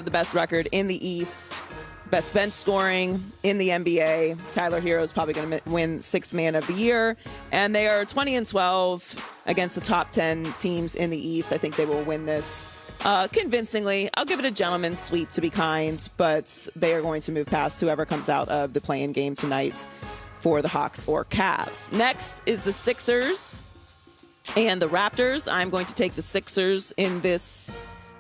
have the best record in the East, best bench scoring in the NBA. Tyler Hero is probably going to win Sixth Man of the Year. And they are 20-12 against the top 10 teams in the East. I think they will win this convincingly. I'll give it a gentleman's sweep to be kind, but they are going to move past whoever comes out of the play-in game tonight for the Hawks or Cavs. Next is the Sixers and the Raptors. I'm going to take the Sixers in this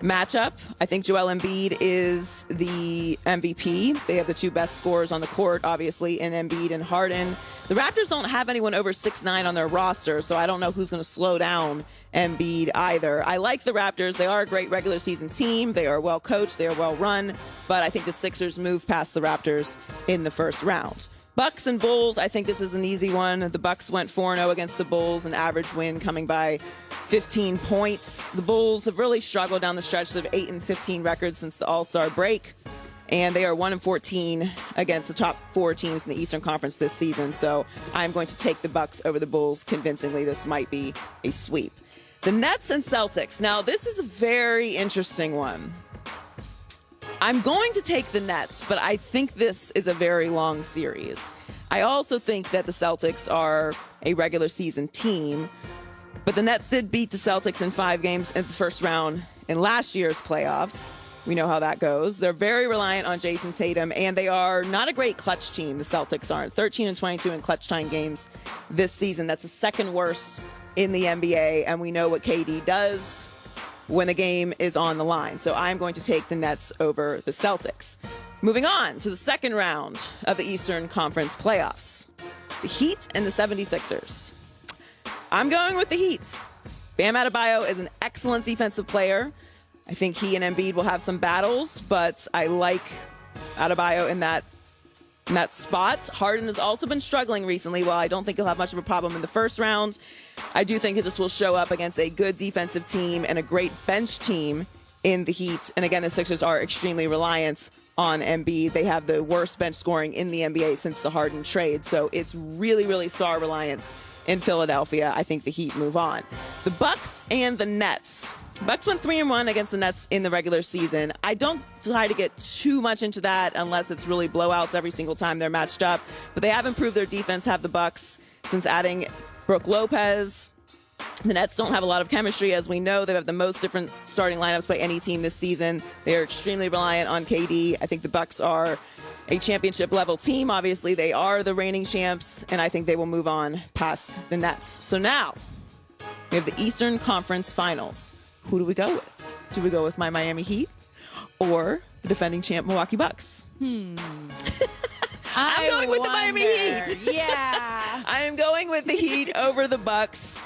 matchup. I think Joel Embiid is the MVP. They have the two best scorers on the court, obviously, in Embiid and Harden. The Raptors don't have anyone over 6'9" on their roster, so I don't know who's going to slow down Embiid either. I like the Raptors. They are a great regular season team. They are well coached. They are well run, but I think the Sixers move past the Raptors in the first round. Bucks and Bulls, I think this is an easy one. The Bucks went 4-0 against the Bulls, an average win coming by 15 points. The Bulls have really struggled down the stretch of 8-15 records since the All-Star break, and they are 1-14 against the top four teams in the Eastern Conference this season. So I'm going to take the Bucks over the Bulls convincingly. This might be a sweep. The Nets and Celtics. Now, this is a very interesting one. I'm going to take the Nets, but I think this is a very long series. I also think that the Celtics are a regular season team, but the Nets did beat the Celtics in 5 games in the first round in last year's playoffs. We know how that goes. They're very reliant on Jason Tatum, and they are not a great clutch team. The Celtics aren't. 13-22 in clutch time games this season. That's the second worst in the NBA, and we know what KD does when the game is on the line. So I'm going to take the Nets over the Celtics. Moving on to the second round of the Eastern Conference playoffs. The Heat and the 76ers. I'm going with the Heat. Bam Adebayo is an excellent defensive player. I think he and Embiid will have some battles, but I like Adebayo in that spot. Harden has also been struggling recently. While I don't think he'll have much of a problem in the first round, I do think that this will show up against a good defensive team and a great bench team in the Heat. And again, the Sixers are extremely reliant on Embiid. They have the worst bench scoring in the NBA since the Harden trade. So it's really, really star reliant in Philadelphia. I think the Heat move on. The Bucks and the Nets. Bucks went 3-1 against the Nets in the regular season. I don't try to get too much into that unless it's really blowouts every single time they're matched up. But they have improved their defense, have the Bucks, since adding Brook Lopez. The Nets don't have a lot of chemistry, as we know. They have the most different starting lineups by any team this season. They are extremely reliant on KD. I think the Bucks are a championship-level team. Obviously, they are the reigning champs, and I think they will move on past the Nets. So now, we have the Eastern Conference Finals. Who do we go with? Do we go with my Miami Heat or the defending champ Milwaukee Bucks? I'm going with the Miami Heat. Yeah. I am going with the Heat over the Bucks.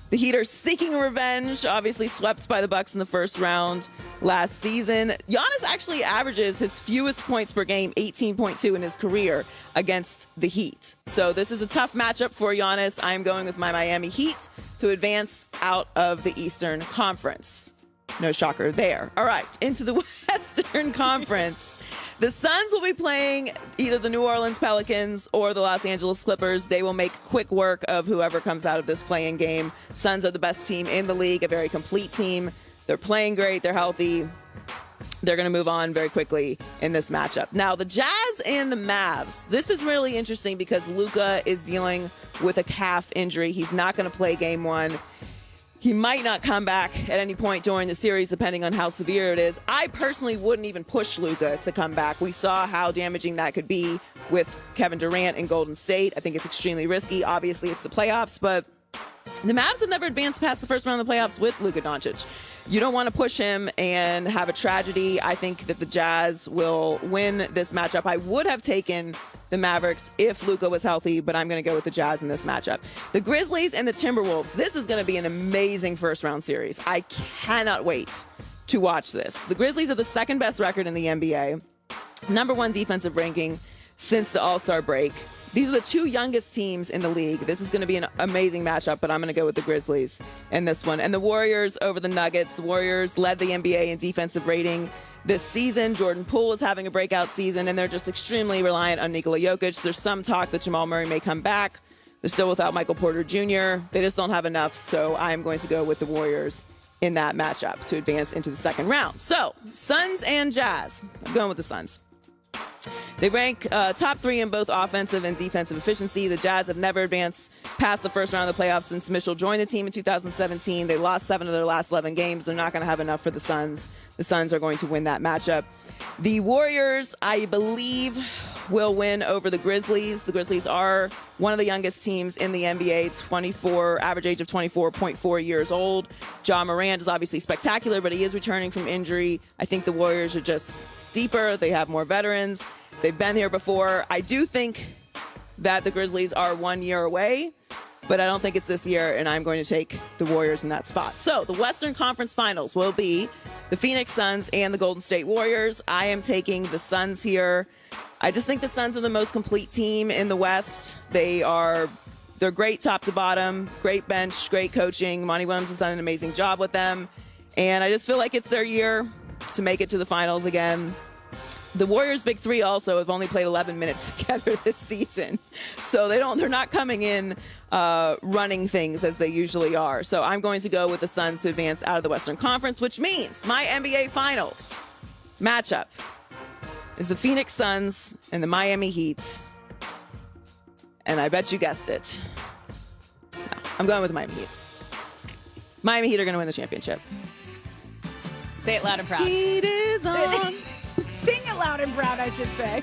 The Heat are seeking revenge, obviously swept by the Bucks in the first round last season. Giannis actually averages his fewest points per game, 18.2 in his career, against the Heat. So this is a tough matchup for Giannis. I am going with my Miami Heat to advance out of the Eastern Conference. No shocker there. All right, into the Western Conference. The Suns will be playing either the New Orleans Pelicans or the Los Angeles Clippers. They will make quick work of whoever comes out of this play-in game. Suns are the best team in the league, a very complete team. They're playing great. They're healthy. They're going to move on very quickly in this matchup. Now, the Jazz and the Mavs. This is really interesting because Luka is dealing with a calf injury. He's not going to play game one. He might not come back at any point during the series, depending on how severe it is. I personally wouldn't even push Luka to come back. We saw how damaging that could be with Kevin Durant in Golden State. I think it's extremely risky. Obviously, it's the playoffs, but the Mavs have never advanced past the first round of the playoffs with Luka Doncic. You don't want to push him and have a tragedy. I think that the Jazz will win this matchup. I would have taken the Mavericks if Luka was healthy, but I'm going to go with the Jazz in this matchup. The Grizzlies and the Timberwolves. This is going to be an amazing first-round series. I cannot wait to watch this. The Grizzlies are the second best record in the NBA, number one defensive ranking since the All-Star break. These are the two youngest teams in the league. This is going to be an amazing matchup, but I'm going to go with the Grizzlies in this one. And the Warriors over the Nuggets. The Warriors led the NBA in defensive rating this season. Jordan Poole is having a breakout season, and they're just extremely reliant on Nikola Jokic. There's some talk that Jamal Murray may come back. They're still without Michael Porter Jr. They just don't have enough, so I'm going to go with the Warriors in that matchup to advance into the second round. So, Suns and Jazz. I'm going with the Suns. They rank top 3 in both offensive and defensive efficiency. The Jazz have never advanced past the first round of the playoffs since Mitchell joined the team in 2017. They lost 7 of their last 11 games. They're not going to have enough for the Suns. The Suns are going to win that matchup. The Warriors, I believe, will win over the Grizzlies. The Grizzlies are one of the youngest teams in the NBA, average age of 24.4 years old. Ja Morant is obviously spectacular, but he is returning from injury. I think the Warriors are just deeper. They have more veterans. They've been here before. I do think that the Grizzlies are 1 year away, but I don't think it's this year, and I'm going to take the Warriors in that spot. So the Western Conference Finals will be the Phoenix Suns and the Golden State Warriors. I am taking the Suns here. I just think the Suns are the most complete team in the West. They're great top to bottom, great bench, great coaching. Monty Williams has done an amazing job with them, and I just feel like it's their year to make it to the finals again. The Warriors' big three also have only played 11 minutes together this season, so they're not coming in running things as they usually are. So I'm going to go with the Suns to advance out of the Western Conference, which means my NBA Finals matchup is the Phoenix Suns and the Miami Heat, and I bet you guessed it. No, I'm going with the Miami Heat. Miami Heat are going to win the championship. Say it loud and proud. Heat is on. Sing it loud and proud, I should say.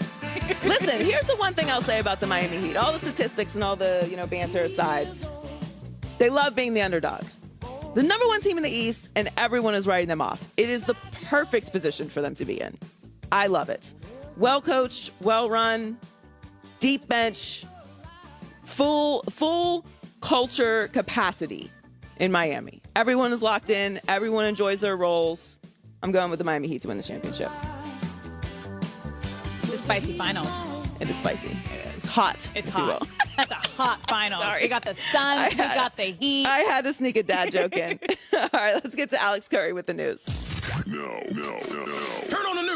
Listen, here's the one thing I'll say about the Miami Heat. All the statistics and all the, banter aside, they love being the underdog. The number 1 team in the East, and everyone is writing them off. It is the perfect position for them to be in. I love it. Well coached, well run, deep bench, full culture capacity in Miami. Everyone is locked in. Everyone enjoys their roles. I'm going with the Miami Heat to win the championship. It's a spicy finals. It is spicy. It's hot. It's hot. That's a hot finals. Sorry. We got the Suns. We got the Heat. I had to sneak a dad joke in. All right, let's get to Alex Curry with the news. No. Turn on the news.